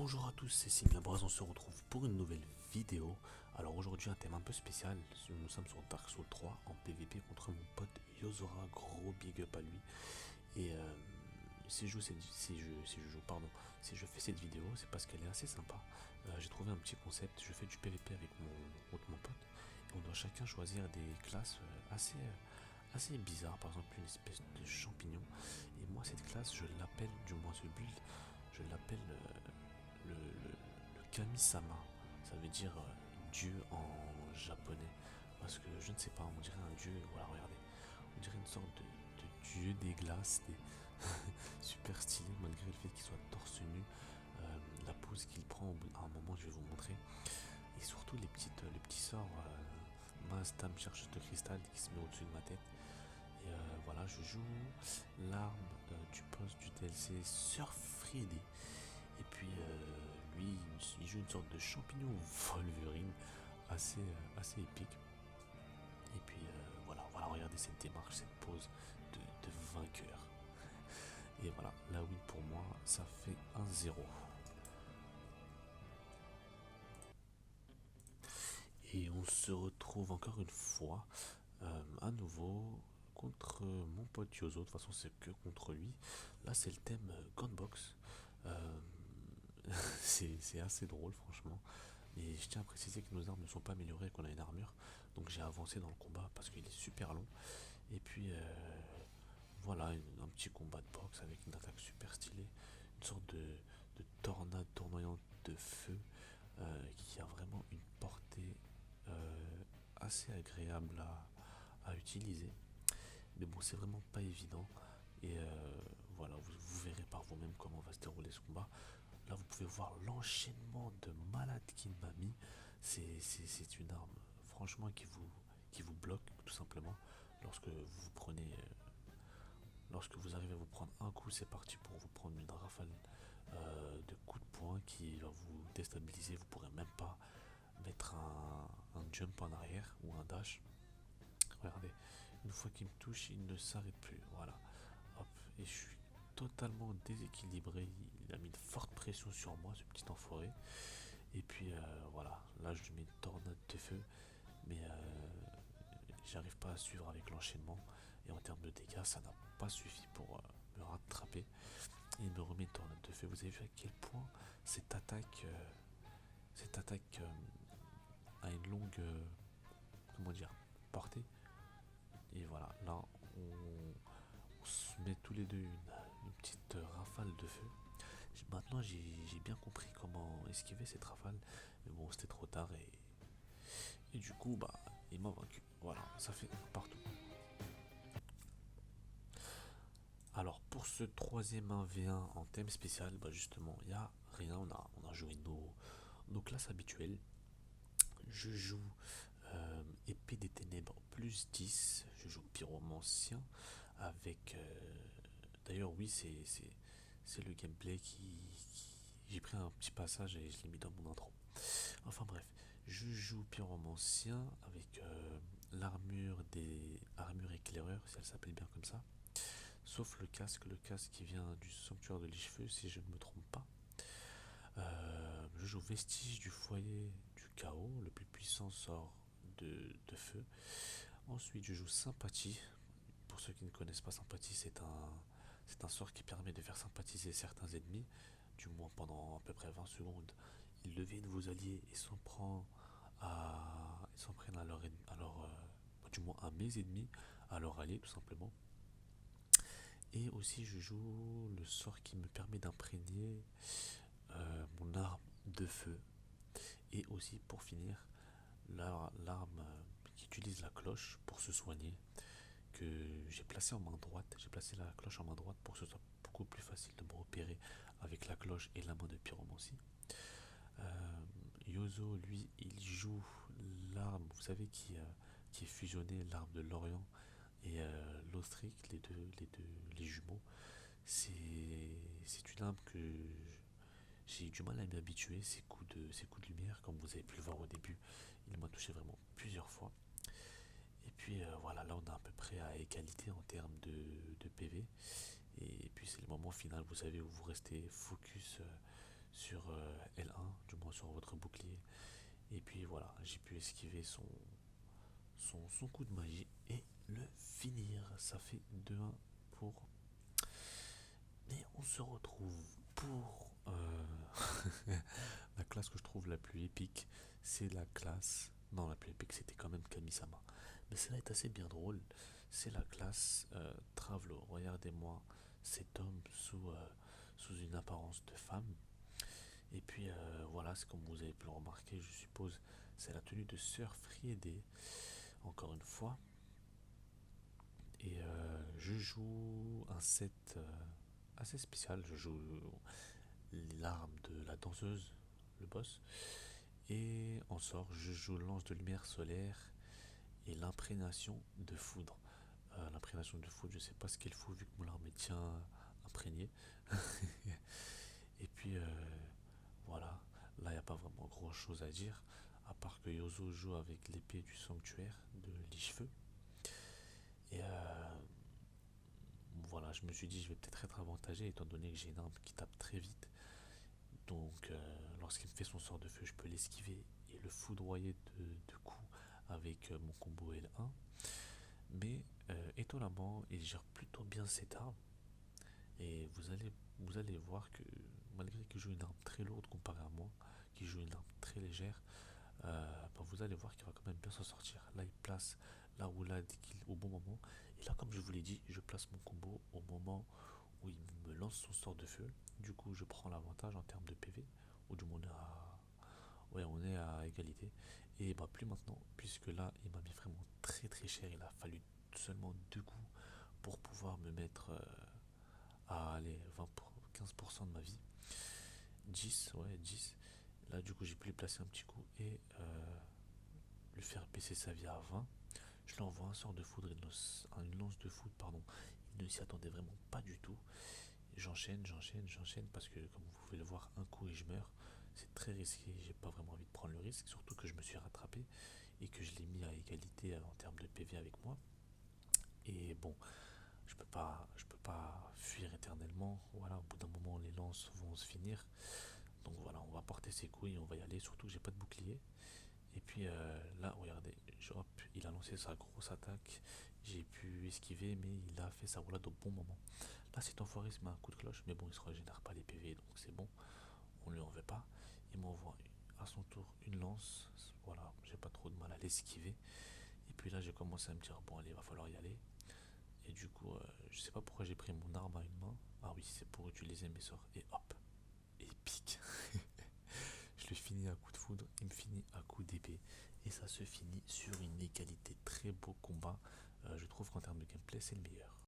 Bonjour à tous, c'est Simien Braz, on se retrouve pour une nouvelle vidéo. Alors aujourd'hui un thème un peu spécial, nous sommes sur Dark Souls 3 en PVP contre mon pote Yozora, gros big up à lui. Et si je fais cette vidéo, c'est parce qu'elle est assez sympa. J'ai trouvé un petit concept, je fais du PVP avec mon pote et on doit chacun choisir des classes assez bizarres, par exemple une espèce de champignon. Et moi cette classe, je l'appelle, du moins ce build, je l'appelle le Kami-sama. Ça veut dire dieu en japonais. Parce que je ne sais pas, on dirait un dieu. Voilà, regardez. On dirait une sorte de dieu des glaces, super stylé malgré le fait qu'il soit torse nu. La pose qu'il prend à un moment, je vais vous montrer. Et surtout les petits sorts. Maastam chercheuse de cristal qui se met au-dessus de ma tête. Et voilà, je joue l'arme du poste du DLC Surf Freddy. Et puis lui, il joue une sorte de champignon Wolverine assez épique. Et puis voilà, regardez cette démarche, cette pose de vainqueur. Et voilà, la win pour moi, ça fait 1-0. Et on se retrouve encore une fois, à nouveau, contre mon pote Yozo. De toute façon, c'est que contre lui. Là, c'est le thème Gunbox. Euh, c'est assez drôle, franchement. Mais je tiens à préciser que nos armes ne sont pas améliorées et qu'on a une armure. Donc j'ai avancé dans le combat parce qu'il est super long. Et puis voilà, un petit combat de boxe avec une attaque super stylée. Une sorte de tornade tournoyante de feu qui a vraiment une portée assez agréable à utiliser. Mais bon, c'est vraiment pas évident. Et voilà, vous verrez par vous-même comment va se dérouler ce combat. Là, vous pouvez voir l'enchaînement de malade qu'il m'a mis. C'est une arme, franchement, qui vous bloque, tout simplement. Lorsque vous prenez. Lorsque vous arrivez à vous prendre un coup, c'est parti pour vous prendre une rafale de coups de poing qui va vous déstabiliser. Vous pourrez même pas mettre un jump en arrière ou un dash. Regardez, une fois qu'il me touche, il ne s'arrête plus. Voilà. Hop. Et je suis totalement déséquilibré. Il a mis une forte pression sur moi, ce petit enfoiré. Et puis voilà, là je lui mets une tornade de feu. Mais j'arrive pas à suivre avec l'enchaînement. Et en termes de dégâts, ça n'a pas suffi pour me rattraper. Et il me remet une tornade de feu. Vous avez vu à quel point cette attaque a une longue, comment dire, portée. Et voilà, là on se met tous les deux une petite rafale de feu. Maintenant j'ai bien compris comment esquiver cette rafale. Mais bon, c'était trop tard et du coup, bah, il m'a vaincu. Voilà, ça fait partout. Alors pour ce troisième 1v1 en thème spécial, bah justement, il n'y a rien, on a joué nos classes habituelles. Je joue épée des ténèbres plus 10, je joue pyromancien avec... d'ailleurs oui, c'est le gameplay J'ai pris un petit passage et je l'ai mis dans mon intro. Enfin bref, je joue pyromancien avec armures éclaireurs, si elle s'appelle bien comme ça. Sauf le casque qui vient du sanctuaire de Lichefeu, si je ne me trompe pas. Je joue vestige du foyer du chaos, le plus puissant sort de feu. Ensuite, je joue sympathie. Pour ceux qui ne connaissent pas sympathie, c'est un sort qui permet de faire sympathiser certains ennemis, du moins pendant à peu près 20 secondes. Ils deviennent vos alliés et ils s'en prennent du moins à mes ennemis, à leur allié tout simplement. Et aussi je joue le sort qui me permet d'imprégner mon arme de feu. Et aussi pour finir, l'arme qui utilise la cloche pour se soigner, que j'ai placée en main droite. J'ai placé la cloche en main droite pour que ce soit beaucoup plus facile de me repérer avec la cloche et la main de pyromancie. Yozo, lui, il joue l'arme, vous savez, qui est fusionnée, l'arme de l'Orient et l'Ostrich, les jumeaux. C'est une arme que j'ai eu du mal à m'y habituer, ces coups de lumière, comme vous avez pu le voir au début, il m'a touché vraiment plusieurs fois. Et puis voilà, là on est à peu près à égalité en termes de PV. Et puis c'est le moment final, vous savez, où vous restez focus sur L1, du moins sur votre bouclier. Et puis voilà, j'ai pu esquiver son coup de magie et le finir. Ça fait 2-1 pour. Et on se retrouve pour la classe que je trouve la plus épique. C'est la classe. Non, la plus épique c'était quand même Kamisama. Mais celle-là est assez bien drôle. C'est la classe Travelo. Regardez-moi cet homme sous une apparence de femme. Et puis voilà, c'est comme vous avez pu le remarquer, je suppose, c'est la tenue de Sir Friede, encore une fois. Et je joue un set assez spécial. Je joue l'arme de la danseuse, le boss. Et en sort, je joue lance de lumière solaire et l'imprégnation de foudre. L'imprégnation de foudre, je sais pas ce qu'elle fout vu que mon arme est tient imprégnée. Et puis voilà, là il n'y a pas vraiment grand chose à dire, à part que Yozo joue avec l'épée du sanctuaire de Lich-Feu. Et voilà, je me suis dit je vais peut-être être avantagé étant donné que j'ai une arme qui tape très vite. Donc lorsqu'il me fait son sort de feu, je peux l'esquiver et le foudroyer de coups avec mon combo L1. Mais étonnamment, il gère plutôt bien cette arme. Et vous allez voir que malgré qu'il joue une arme très lourde comparé à moi, qui joue une arme très légère, bah, vous allez voir qu'il va quand même bien s'en sortir. Là, il place la roulade au bon moment. Et là, comme je vous l'ai dit, je place mon combo au moment où il me lance son sort de feu. Du coup, je prends l'avantage en termes de PV, ou du moins ouais, on est à égalité. Et bah plus maintenant, puisque là, il m'a mis vraiment très très cher. Il a fallu seulement 2 coups pour pouvoir me mettre à aller 15% de ma vie. 10, ouais, 10. Là, du coup, j'ai pu lui placer un petit coup et lui faire baisser sa vie à 20. Je lui envoie un sort de foudre, une lance de foudre, pardon. Il ne s'y attendait vraiment pas du tout. J'enchaîne parce que, comme vous pouvez le voir, un coup et je meurs. C'est très risqué, j'ai pas vraiment envie de prendre le risque, surtout que je me suis rattrapé et que je l'ai mis à égalité en termes de PV avec moi. Et bon, je peux pas fuir éternellement. Voilà, au bout d'un moment, les lances vont se finir. Donc voilà, on va porter ses couilles, on va y aller, surtout que j'ai pas de bouclier. Et puis là, regardez, hop, il a lancé sa grosse attaque. J'ai pu esquiver, mais il a fait sa roulade au bon moment. Là, cet enfoiré se met un coup de cloche, mais bon, il se régénère pas les PV, donc c'est bon, on lui en veut pas. Il m'envoie à son tour une lance. Voilà, j'ai pas trop de mal à l'esquiver. Et puis là, j'ai commencé à me dire, bon, allez, il va falloir y aller. Et du coup, je sais pas pourquoi j'ai pris mon arme à une main. Ah oui, c'est pour utiliser mes sorts. Et hop, épique. Je le finis à coup de foudre, il me finit à coup d'épée. Et ça se finit sur une égalité. Très beau combat. Je trouve qu'en termes de gameplay, c'est le meilleur.